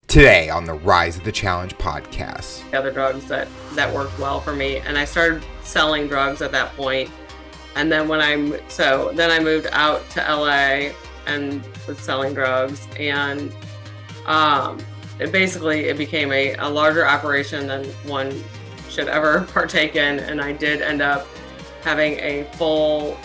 Today on the Rise of the Challenge podcast. Other drugs that worked well for me, and I started selling drugs at that point. And then then I moved out to LA and was selling drugs, and it became a larger operation than one should ever partake in. And I did end up having a full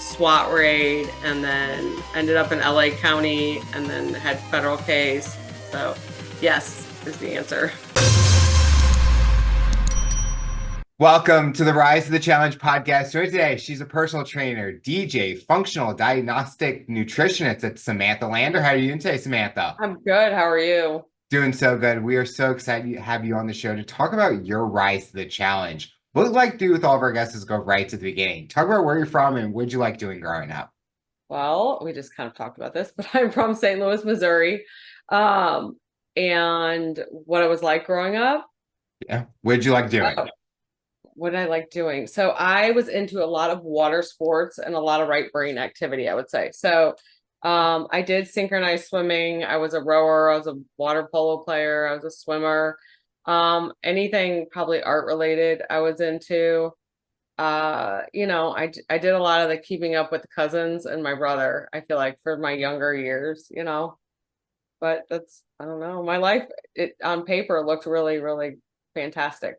SWAT raid, and then ended up in LA County, and then had federal case. So yes is the answer. Welcome to the Rise of the Challenge podcast. So today, she's a personal trainer, DJ, functional diagnostic nutritionist at Samantha Lander. How are you doing today, Samantha? I'm good. How are you? Doing so good. We are so excited to have you on the show to talk about your rise to the challenge. What we'd like to do with all of our guests is go right to the beginning. Talk about where you're from and what you like doing growing up. Well, we just kind of talked about this, but I'm from St. Louis, Missouri. And what it was like growing up. Yeah. What did you like doing? What did I like doing? So I was into a lot of water sports and a lot of right brain activity, I would say. So I did synchronized swimming. I was a rower. I was a water polo player. I was a swimmer. Anything probably art related I was into. I did a lot of the keeping up with the cousins and my brother, I feel like, for my younger years, but I don't know. My life, it on paper looked really, really fantastic,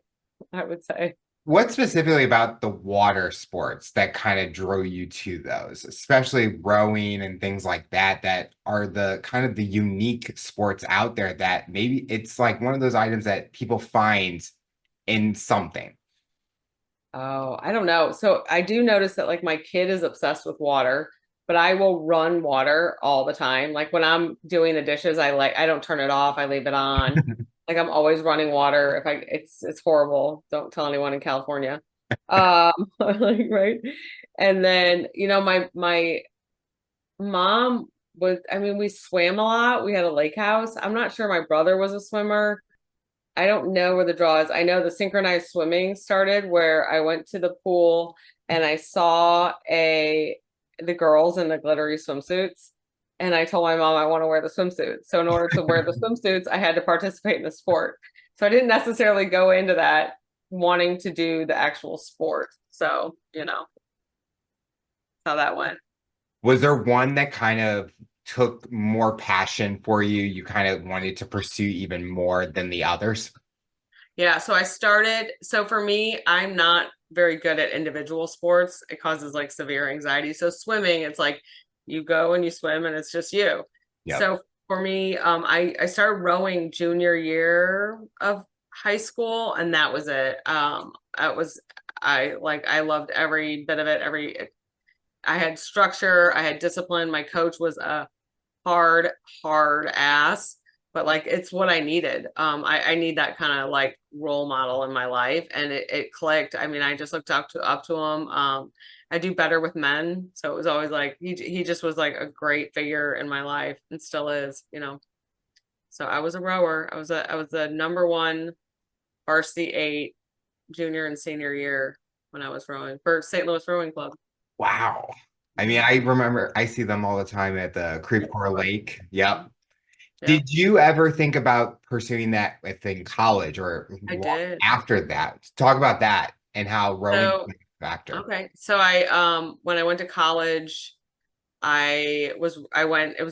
I would say. What specifically about the water sports that kind of drew you to those, especially rowing and things like that, that are the kind of the unique sports out there that maybe it's like one of those items that people find in something? Oh, I don't know. So I do notice that, like, my kid is obsessed with water, but I will run water all the time. Like when I'm doing the dishes, I don't turn it off. I leave it on. Like I'm always running water. It's horrible. Don't tell anyone in California. Like, right. And then, my mom we swam a lot. We had a lake house. I'm not sure my brother was a swimmer. I don't know where the draw is. I know the synchronized swimming started where I went to the pool and I saw the girls in the glittery swimsuits. And I told my mom I want to wear the swimsuit. So in order to wear the swimsuits, I had to participate in the sport. So I didn't necessarily go into that wanting to do the actual sport. So, how that went. Was there one that kind of took more passion for you? You kind of wanted to pursue even more than the others? Yeah, so for me, I'm not very good at individual sports. It causes like severe anxiety. So swimming, it's like you go and you swim and it's just you. Yep. So for me, I started rowing junior year of high school, and that was it. I loved every bit of it. I had structure, I had discipline. My coach was a hard ass, but like it's what I needed. I need that kind of like role model in my life, and it clicked. I mean, I just looked up to him. I do better with men, so it was always like he just was like a great figure in my life, and still is. So I was a rower. I was the number one varsity 8 junior and senior year when I was rowing for St. Louis Rowing Club. Wow. I mean, I remember I see them all the time at the Creve Coeur Lake. Yep. Did you ever think about pursuing that within college or I did. after that? Talk about that and how rowing was a factor. Okay. So when I went to college, it was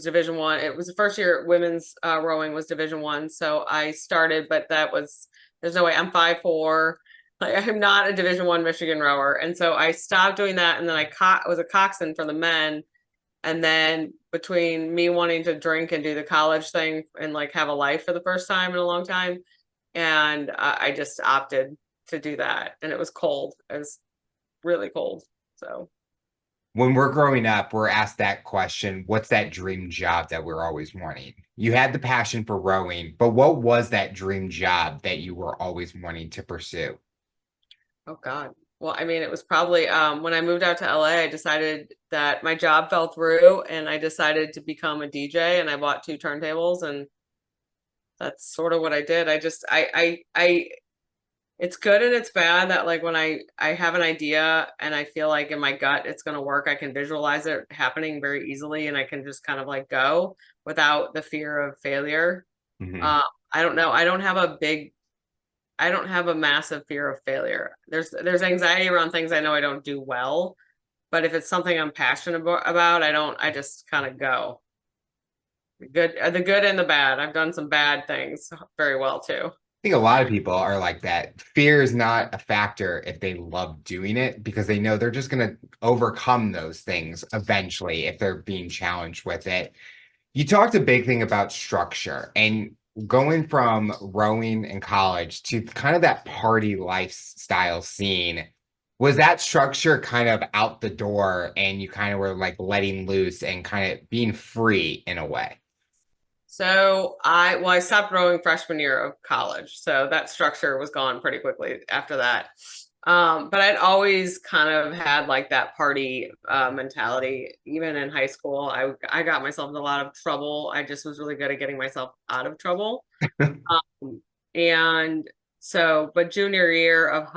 Division I. It was the first year women's rowing was Division I. So I started, but there's no way. I'm 5'4". Like, I'm not a Division I Michigan rower. And so I stopped doing that. And then I was a coxswain for the men. And then between me wanting to drink and do the college thing and like have a life for the first time in a long time, and I just opted to do that. And it was cold. It was really cold. So when we're growing up, we're asked that question, what's that dream job that we're always wanting? You had the passion for rowing, but what was that dream job that you were always wanting to pursue? Oh God. Well, I mean, it was probably when I moved out to LA, I decided that my job fell through and I decided to become a DJ, and I bought 2 turntables, and that's sort of what I did. It's good and it's bad that like when I have an idea and I feel like in my gut it's going to work, I can visualize it happening very easily, and I can just kind of like go without the fear of failure. Mhm. Uh, I don't know. I don't have a massive fear of failure. There's anxiety around things I know I don't do well, but if it's something I'm passionate about, I just kind of go. The good and the bad. I've done some bad things very well too. Think a lot of people are like that. Fear is not a factor if they love doing it because they know they're just going to overcome those things eventually if they're being challenged with it. You talked a big thing about structure and going from rowing in college to kind of that party lifestyle scene. Was that structure kind of out the door and you kind of were like letting loose and kind of being free in a way? I stopped rowing freshman year of college, so that structure was gone pretty quickly after that. But I'd always kind of had like that party mentality. Even in high school, I got myself in a lot of trouble. I just was really good at getting myself out of trouble. And but junior year of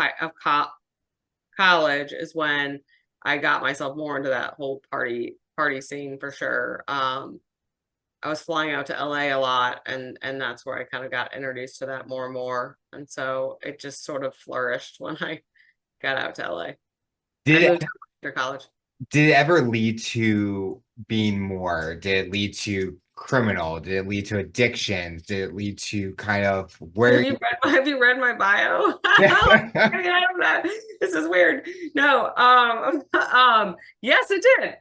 college is when I got myself more into that whole party scene for sure. I was flying out to LA a lot, and that's where I kind of got introduced to that more and more. And so it just sort of flourished when I got out to LA. I Did moved after college. Did it ever lead to being more? Did it lead to criminal? Did it lead to addictions? Did it lead to kind of where you Have you read my bio? I mean, I don't know. This is weird. No, yes, it did.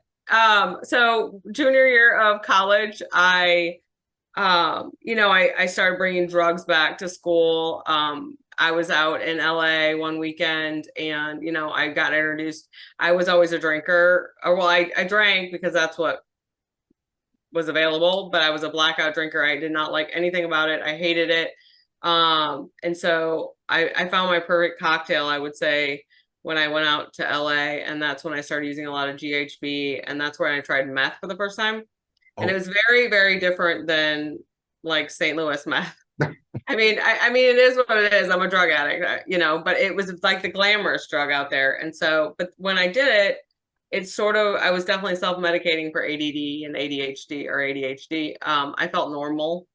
So junior year of college, I started bringing drugs back to school. I was out in LA one weekend and, I got introduced. I was always a drinker. Or, well, I drank because that's what was available, but I was a blackout drinker. I did not like anything about it. I hated it. And so I found my perfect cocktail, I would say, when I went out to LA. And that's when I started using a lot of GHB. And that's where I tried meth for the first time. And it oh was very, very different than like St. Louis meth. I mean, it is what it is. I'm a drug addict, but it was like the glamorous drug out there. And so, but when I did it, I was definitely self-medicating for ADD and ADHD or ADHD. I felt normal.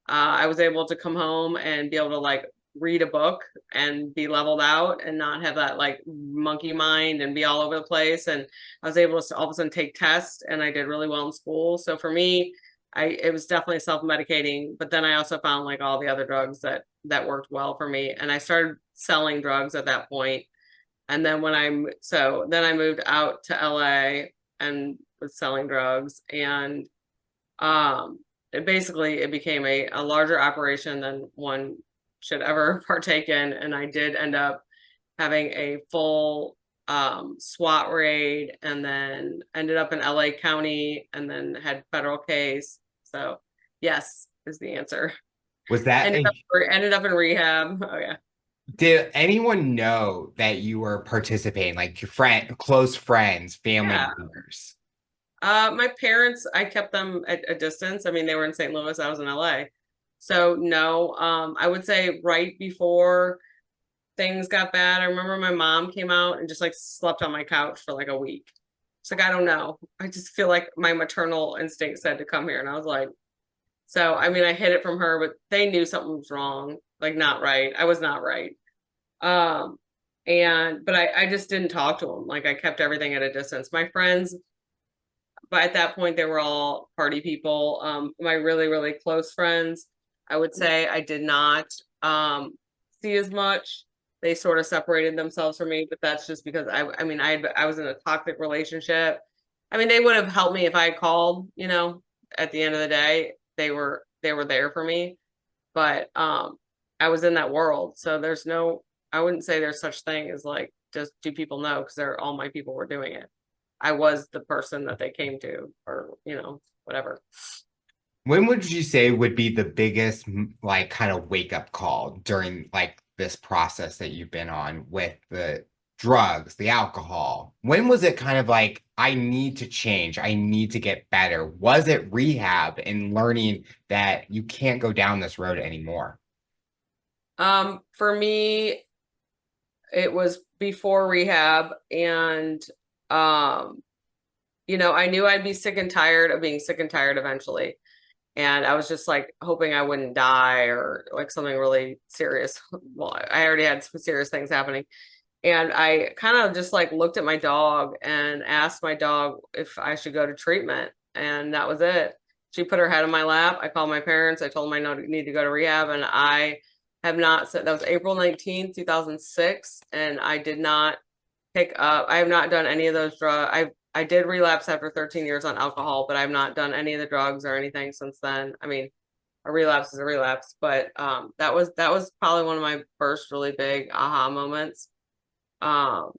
I was able to come home and be able to like read a book and be leveled out and not have that like monkey mind and be all over the place. And I was able to all of a sudden take tests and I did really well in school. So for me, it was definitely self-medicating, but then I also found like all the other drugs that worked well for me. And I started selling drugs at that point. And then then I moved out to LA and was selling drugs and um it became a larger operation than one should ever partake in. And I did end up having a full SWAT raid and then ended up in LA County and then had federal case. So yes is the answer. was that Ended a up ended up in rehab. Oh yeah. did anyone know that you were participating, like your close friends, family Yeah. members? My parents, I kept them at a distance. I mean, they were in St. Louis, I was in LA. So no, I would say right before things got bad, I remember my mom came out and just like slept on my couch for like a week. It's like, I don't know. I just feel like my maternal instinct said to come here. And I was like, so I mean, I hid it from her, but they knew something was wrong, like not right. I was not right. Um, but I just didn't talk to them. Like I kept everything at a distance. My friends, but at that point they were all party people. My really, really close friends, I would say I did not see as much. They sort of separated themselves from me, but that's just because I mean, I was in a toxic relationship. I mean, they would have helped me if I had called, at the end of the day, they were there for me. But I was in that world. So I wouldn't say there's such thing as like just do people know because they're all my people were doing it. I was the person that they came to, or whatever. When would you say would be the biggest like kind of wake up call during like this process that you've been on with the drugs, the alcohol? When was it kind of like, I need to change, I need to get better? Was it rehab and learning that you can't go down this road anymore? For me, it was before rehab, and I knew I'd be sick and tired of being sick and tired eventually. And I was just like hoping I wouldn't die or like something really serious. Well, I already had some serious things happening. And I kind of just like looked at my dog and asked my dog if I should go to treatment. And that was it. She put her head on my lap. I called my parents. I told them I need to go to rehab. And I have not said that was April 19th, 2006. And I did not pick up, I have not done any of those drugs. I did relapse after 13 years on alcohol, but I've not done any of the drugs or anything since then. I mean, a relapse is a relapse, but that was probably one of my first really big aha moments. Um,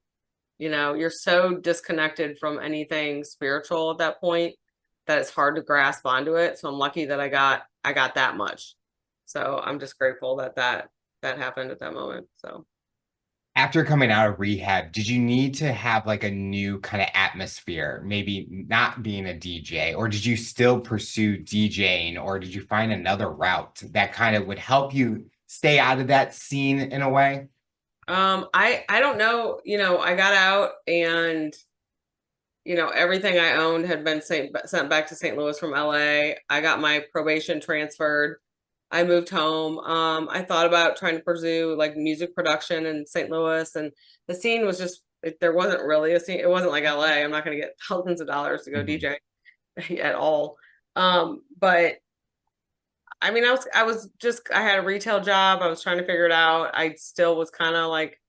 you're so disconnected from anything spiritual at that point that it's hard to grasp onto it. So I'm lucky that I got that much. So I'm just grateful that happened at that moment. So After coming out of rehab, did you need to have like a new kind of atmosphere, maybe not being a DJ, or did you still pursue DJing, or did you find another route that kind of would help you stay out of that scene in a way? I don't know, I got out and everything I owned had been sent back to St. Louis from LA. I got my probation transferred. I moved home. I thought about trying to pursue like music production in St. Louis, and the scene was just there wasn't really a scene. It wasn't like LA. I'm not going to get thousands of dollars to go Mhm. DJ at all. But I mean, I had a retail job. I was trying to figure it out. I still was kind of like,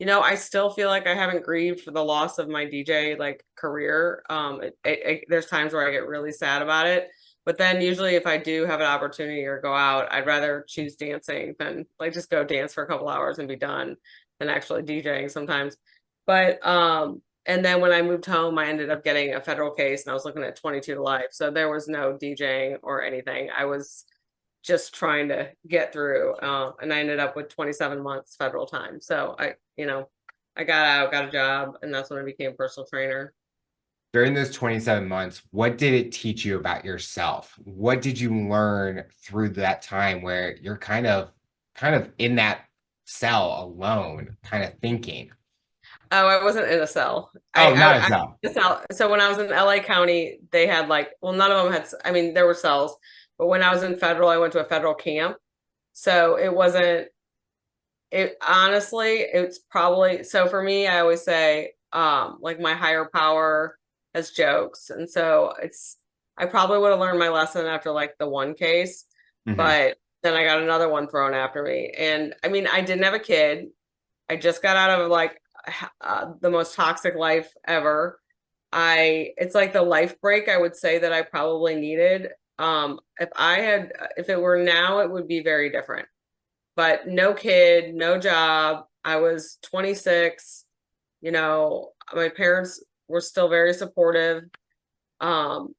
I still feel like I haven't grieved for the loss of my DJ like career. There's times where I get really sad about it, but then usually if I do have an opportunity or go out, I'd rather choose dancing than like just go dance for a couple hours and be done than actually DJing sometimes. But and then when I moved home, I ended up getting a federal case and I was looking at 22 to life. So there was no DJing or anything. I was just trying to get through. And I ended up with 27 months federal time. So I got out, got a job, and that's when I became a personal trainer. During those 27 months, what did it teach you about yourself? What did you learn through that time where you're kind of in that cell alone, kind of thinking? Oh, I wasn't in a cell. Oh, not a cell. So when I was in LA County, they had like, well, none of them had, I mean, there were cells, but when I was in federal, I went to a federal camp. So it wasn't, it honestly, it's probably, so for me, I always say, like my higher power has jokes. And so I probably would have learned my lesson after like the one case, Mhm. but then I got another one thrown after me. And I mean, I didn't have a kid. I just got out of like the most toxic life ever. It's like the life break I would say that I probably needed. If it were now, it would be very different. But no kid, no job. I was 26. My parents were still very supportive. Um,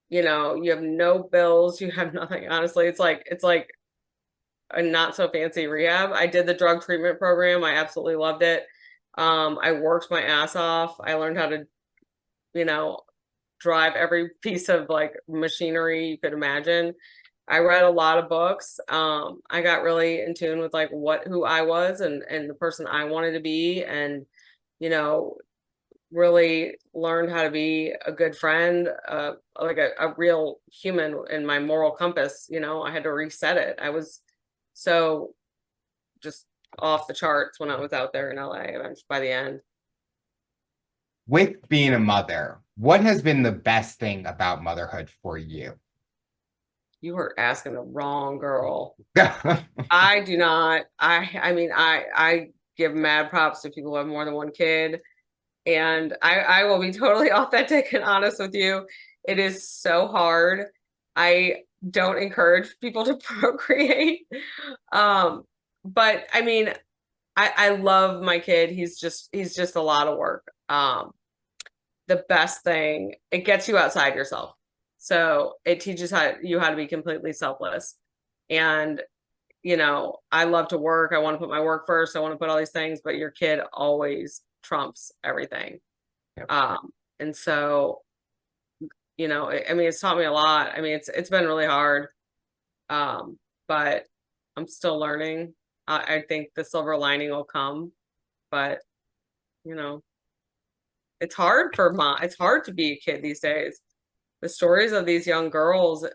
you have no bills, you have nothing. Honestly, it's like a not so fancy rehab. I did the drug treatment program. I absolutely loved it. I worked my ass off. I learned how to, you know, drive every piece of like machinery you could imagine. I read a lot of books. I got really in tune with like who I was and the person I wanted to be, and you know, really learned how to be a good friend, like a real human in my moral compass. I had to reset it. I was so just off the charts when I was out there in LA by the end. With being a mother, what has been the best thing about motherhood for you? You were asking the wrong girl. I do not. I mean, I give mad props to people who have more than one kid. And I will be totally authentic and honest with you. It is so hard. I don't encourage people to procreate. Um, but I mean, I love my kid. He's just a lot of work. The best thing, it gets you outside yourself. So it teaches you how to be completely selfless. And I love to work. I want to put my work first. I want to put all these things, but your kid always trumps everything. Yep. And so, I mean, it's taught me a lot. I mean, it's been really hard. But I'm still learning. I think the silver lining will come, but you know, it's hard to be a kid these days. the stories of these young girls,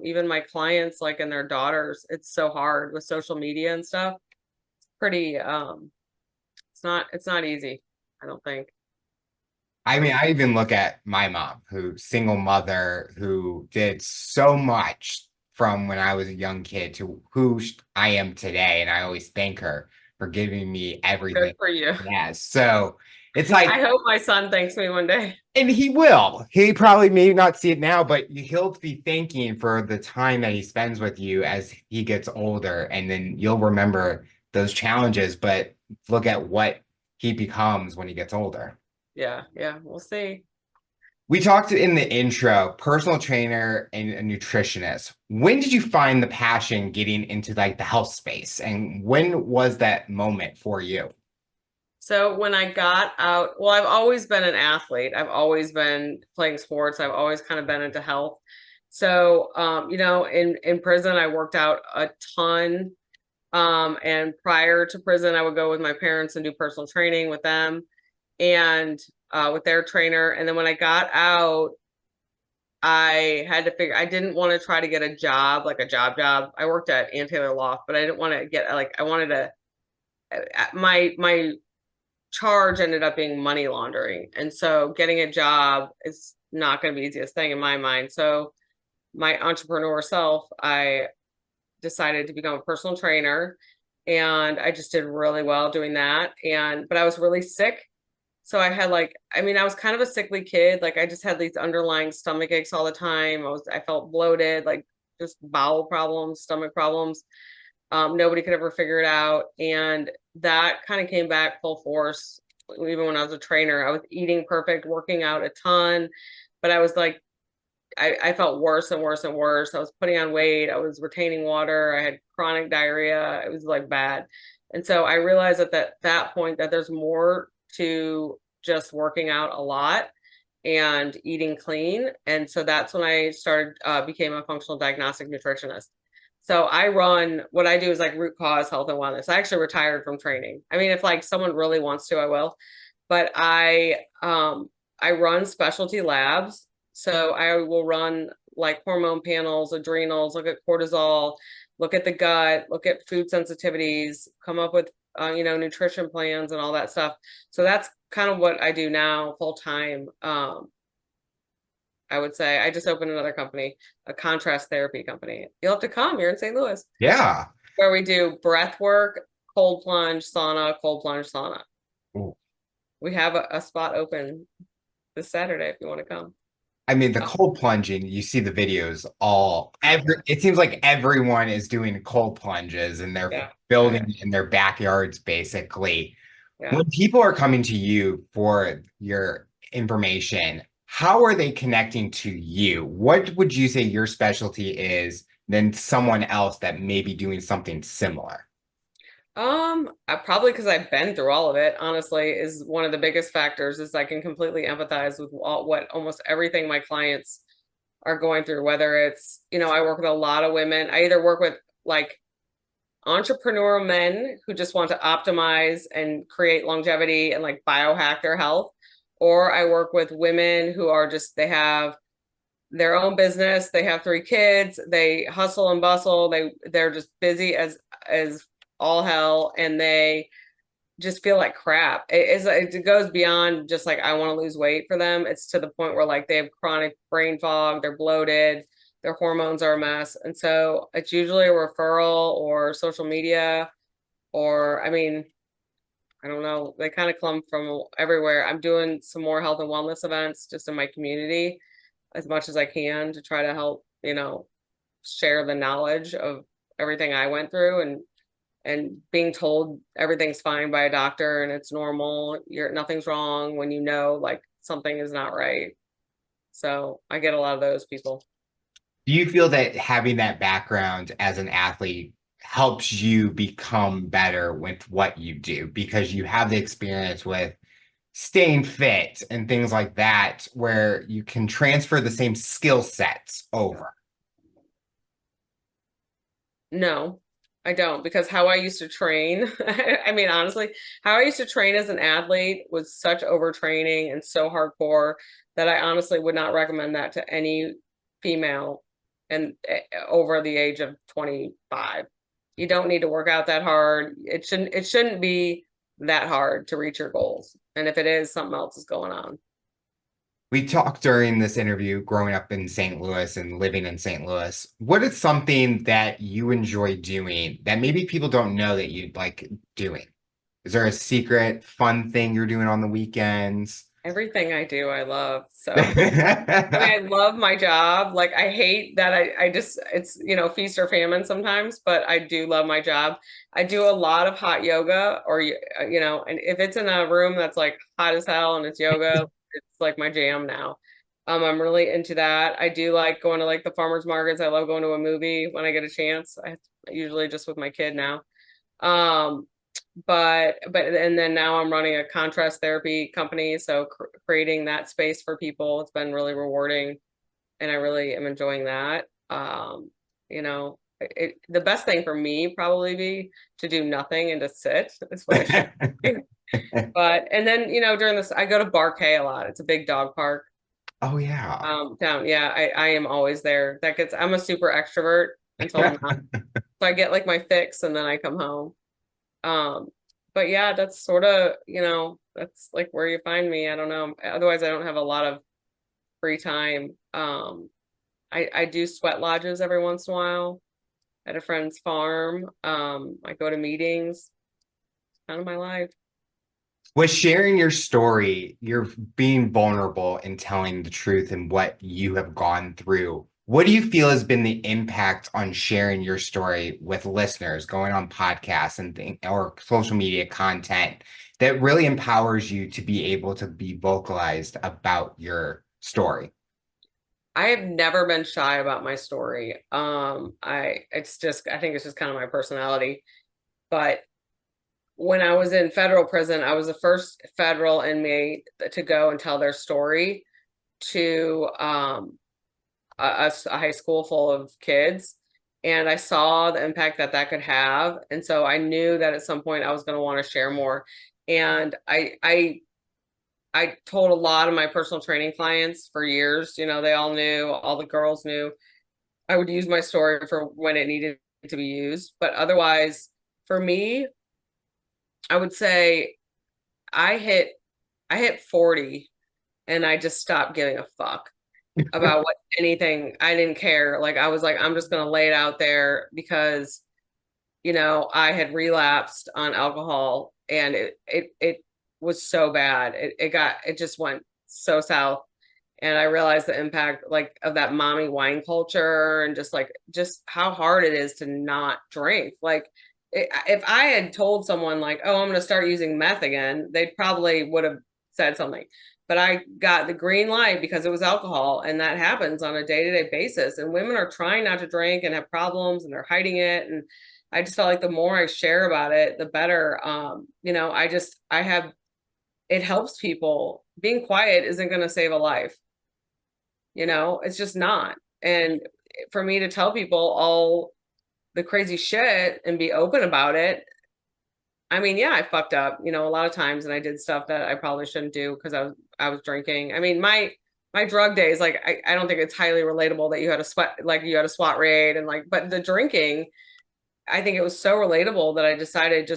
even my clients, like, and their daughters, it's so hard with social media and stuff. Pretty, it's not easy, I don't think. I mean, I even look at my mom, who single mother, who did so much from when I was a young kid to who I am today, and I always thank her for giving me Good everything. for you. Yes, so it's I like, hope my son thanks me one day. and he will. He probably may not see it now, but he'll be thanking for the time that he spends with you as he gets older, and then you'll remember those challenges, but look at what he becomes when he gets older. Yeah, yeah, we'll see. We talked in the intro, personal trainer and a nutritionist. When did you find the passion getting into like the health space? And when was that moment for you? So when I got out, well, I've always been an athlete. I've always been playing sports. I've always kind of been into health. So, in prison, I worked out a ton. And prior to prison, I would go with my parents and do personal training with them and with their trainer. And then when I got out, I had to figure, I didn't want to try to get a job, like a job. I worked at Ann Taylor Loft, but I didn't want to get like, I wanted to, my charge ended up being money laundering. And so getting a job is not going to be the easiest thing in my mind. So my entrepreneur self, I decided to become a personal trainer, and I just did really well doing that. But I was really sick. So I had like, I mean, I was kind of a sickly kid. Like I just had these underlying stomach aches all the time. I felt bloated, like just bowel problems, stomach problems. Nobody could ever figure it out. And that kind of came back full force. Even when I was a trainer, I was eating perfect, working out a ton, but I was like, I felt worse and worse and worse. I was putting on weight. I was retaining water. I had chronic diarrhea. It was like bad. And so I realized at that point that there's more to just working out a lot and eating clean. And so that's when I started, became a functional diagnostic nutritionist. So what I do is like root cause health and wellness. I actually retired from training. I mean, if like someone really wants to, I will. But I run specialty labs. So I will run like hormone panels, adrenals, look at cortisol, look at the gut, look at food sensitivities, come up with nutrition plans and all that stuff. So that's kind of what I do now full time. I would say I just opened another company, a contrast therapy company. You'll have to come. You're in St. Louis, Yeah. where we do breath work, cold plunge, sauna. Ooh. We have a spot open this Saturday if you want to come. I mean, the Oh, cold plunging, you see the videos yeah, it seems like everyone is doing cold plunges and they're yeah, yeah, building in their backyards, basically. yeah. When people are coming to you for your information, how are they connecting to you? What would you say your specialty is than someone else that may be doing something similar? I probably because I've been through all of it, honestly, is one of the biggest factors is I can completely empathize with what almost everything my clients are going through, whether it's, I work with a lot of women. I either work with like entrepreneurial men who just want to optimize and create longevity and like biohack their health, or I work with women who are just, they have their own business, they have 3 kids, they hustle and bustle, they're just busy as all hell, and they just feel like crap. It goes beyond just like I want to lose weight for them. It's to the point where like they have chronic brain fog, they're bloated, their hormones are a mess. And so it's usually a referral or social media, or I mean, I don't know, they kind of come from everywhere. I'm doing some more health and wellness events just in my community as much as I can to try to help, share the knowledge of everything I went through, and being told everything's fine by a doctor and it's normal, nothing's wrong, when like something is not right. So I get a lot of those people. Do you feel that having that background as an athlete helps you become better with what you do because you have the experience with staying fit and things like that, where you can transfer the same skill sets over? No, I don't, because how I used to train, I mean, honestly, how I used to train as an athlete was such overtraining and so hardcore that I honestly would not recommend that to any female and over the age of 25. You don't need to work out that hard. It shouldn't be that hard to reach your goals. And if it is, something else is going on. We talked during this interview growing up in St. Louis and living in St. Louis. What is something that you enjoy doing that maybe people don't know that you'd like doing? Is there a secret fun thing you're doing on the weekends? Everything I do, I love. So I mean, I love my job. Like, I hate that I just, it's, feast or famine sometimes, but I do love my job. I do a lot of hot yoga or, and if it's in a room that's like hot as hell and it's yoga, it's like my jam now. I'm really into that. I do like going to like the farmers markets. I love going to a movie when I get a chance. I usually just with my kid now. Um, and then now I'm running a contrast therapy company, so creating that space for people, it's been really rewarding, and I really am enjoying that. The best thing for me probably be to do nothing and to sit is what I should do. But and then during this, I go to Barkay a lot. It's a big dog park Oh yeah. down. Yeah, I am always there. I'm a super extrovert until I'm not. So I get like my fix and then I come home. Um, but yeah, that's sort of, that's like where you find me. I don't know. Otherwise, I don't have a lot of free time. I do sweat lodges every once in a while at a friend's farm. I go to meetings, kind of my life. With sharing your story, you're being vulnerable and telling the truth and what you have gone through. What do you feel has been the impact on sharing your story with listeners, going on podcasts and or social media content that really empowers you to be able to be vocalized about your story? I have never been shy about my story. I think it's just kind of my personality. But when I was in federal prison, I was the first federal inmate to go and tell their story to a high school full of kids. And I saw the impact that that could have. And so I knew that at some point I was going to want to share more. And I told a lot of my personal training clients for years, they all knew, all the girls knew I would use my story for when it needed to be used. But otherwise, for me, I would say I hit I hit 40 and I just stopped giving a fuck about what anything. I didn't care. Like, I was like, I'm just gonna lay it out there because I had relapsed on alcohol and it was so bad. It just went so south. And I realized the impact like of that mommy wine culture and just how hard it is to not drink. Like, if I had told someone like, oh, I'm going to start using meth again, they probably would have said something. But I got the green light because it was alcohol, and that happens on a day-to-day basis. And women are trying not to drink and have problems, and they're hiding it. And I just felt like the more I share about it, the better. I have it helps people. Being quiet isn't going to save a life. It's just not. And for me to tell people all the crazy shit and be open about it, I mean, yeah, I fucked up, a lot of times, and I did stuff that I probably shouldn't do because I was drinking. I mean, my drug days, like I don't think it's highly relatable that you had a SWAT raid and but the drinking, I think it was so relatable that I decided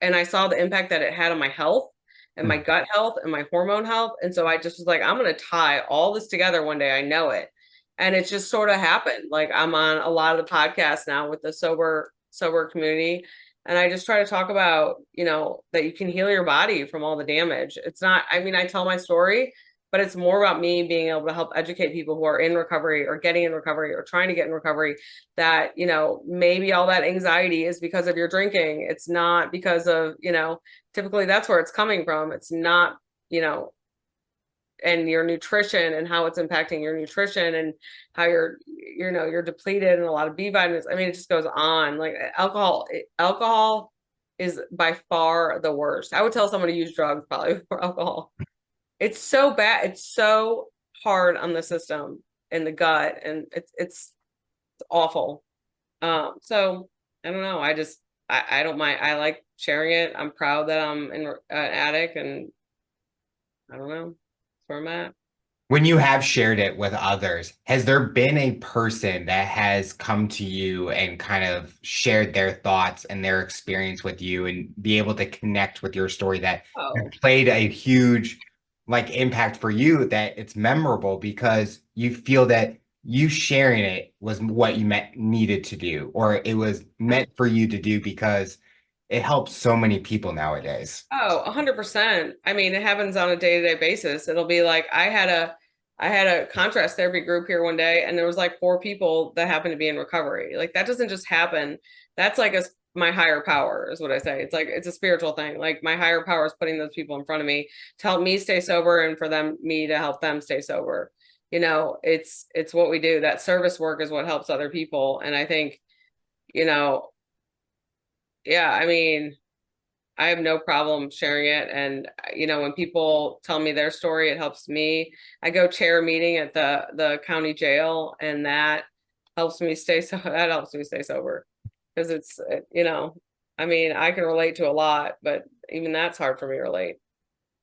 and I saw the impact that it had on my health and my gut health and my hormone health. And so I just was like, I'm going to tie all this together one day. I know it. And it just sort of happened. Like, I'm on a lot of the podcasts now with the sober community. And I just try to talk about, that you can heal your body from all the damage. It's not, I mean, I tell my story, but it's more about me being able to help educate people who are in recovery or getting in recovery or trying to get in recovery that, maybe all that anxiety is because of your drinking. It's not because of, typically that's where it's coming from. It's not, and your nutrition and how it's impacting your nutrition and how you're depleted and a lot of B vitamins. I mean, it just goes on. Like, alcohol is by far the worst. I would tell someone to use drugs probably for alcohol. It's so bad. It's so hard on the system and the gut, and it's awful. So I don't know. I don't mind. I like sharing it. I'm proud that I'm an addict, and I don't know. That's where I'm at. When you have shared it with others, has there been a person that has come to you and kind of shared their thoughts and their experience with you and be able to connect with your story that Oh, played a huge like impact for you, that it's memorable because you feel that you sharing it was what you needed to do, or it was meant for you to do because it helps so many people nowadays. oh, 100%. I mean, it happens on a day-to-day basis. It'll be like I had a contrast therapy group here one day, and there was like four people that happened to be in recovery. Like that doesn't just happen. That's like my higher power is what I say. It's like it's a spiritual thing. Like my higher power is putting those people in front of me to help me stay sober and for me to help them stay sober. It's what we do. That service work is what helps other people. And I think, you know, yeah, I mean, I have no problem sharing it. And when people tell me their story, it helps me. I go chair a meeting at the county jail, and that helps me that helps me stay sober. Because I mean, I can relate to a lot, but even that's hard for me to relate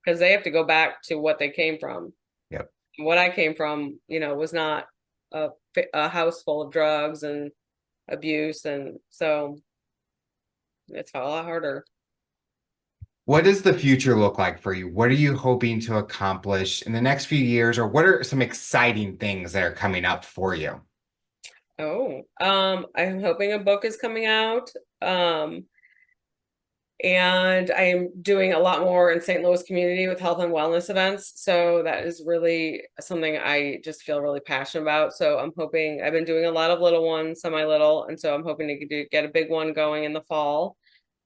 because they have to go back to what they came from. Yep. What I came from, was not a, a house full of drugs and abuse. And so it's a lot harder. What does the future look like for you? What are you hoping to accomplish in the next few years, or what are some exciting things that are coming up for you? Oh, I'm hoping a book is coming out. Um, and I'm doing a lot more in St. Louis community with health and wellness events. So that is really something I just feel really passionate about. So I'm hoping I've been doing a lot of little ones, semi-little, and so I'm hoping to get a big one going in the fall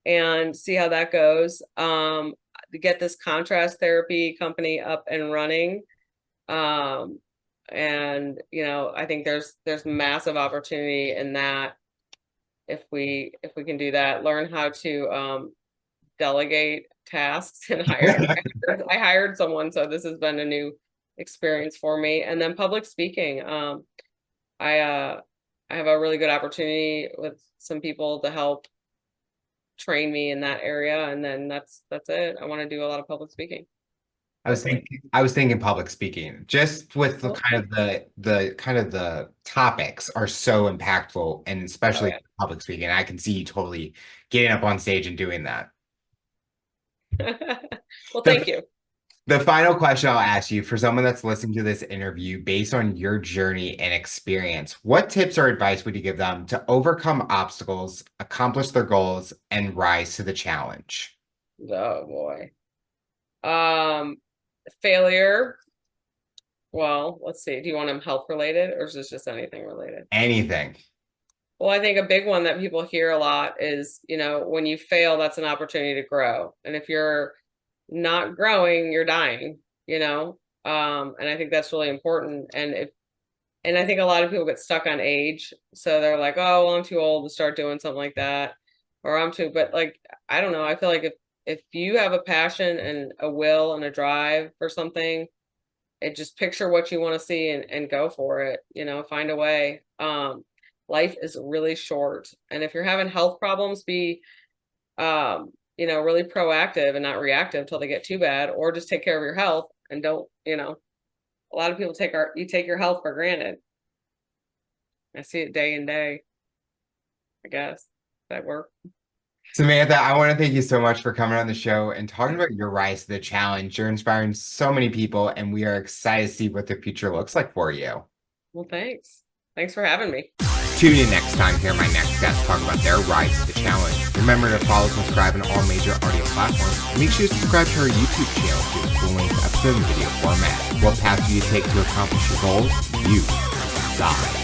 and see how that goes. To get this contrast therapy company up and running. Um, and I think there's massive opportunity in that if we can do that, learn how to delegate tasks and I hired someone, so this has been a new experience for me. And then public speaking. I I have a really good opportunity with some people to help train me in that area, and then that's it. I want to do a lot of public speaking, hopefully. I was thinking public speaking, just with the Oh, kind of the topics are so impactful, and oh especially public speaking. I can see you totally getting up on stage and doing that. yeah. Well, thank The you. the final question I'll ask you for someone that's listening to this interview, based on your journey and experience, what tips or advice would you give them to overcome obstacles, accomplish their goals, and rise to the challenge? Oh boy. Um, Failure. Well, let's see. Do you want them health related, or is this just anything related? Anything. Well, I think a big one that people hear a lot is, when you fail, that's an opportunity to grow. And if you're not growing, you're dying, you know? And I think that's really important. And I think a lot of people get stuck on age. So they're like, oh, well, I'm too old to start doing something like that. Or but like, I don't know. I feel like if you have a passion and a will and a drive for something, it just picture what you want to see and go for it, find a way. Life is really short. And if you're having health problems, be really proactive and not reactive till they get too bad, or just take care of your health and don't, a lot of people you take your health for granted. I see it day and day, I guess. That work. Samantha, I want to thank you so much for coming on the show and talking about your rise to the challenge. You're inspiring so many people, and we are excited to see what the future looks like for you. Well, thanks. Thanks for having me. Tune in next time to hear my next guest talk about their rise to the challenge. Remember to follow and subscribe on all major audio platforms. And make sure to subscribe to our YouTube channel to get full length episode and video format. What path do you take to accomplish your goals? You decide.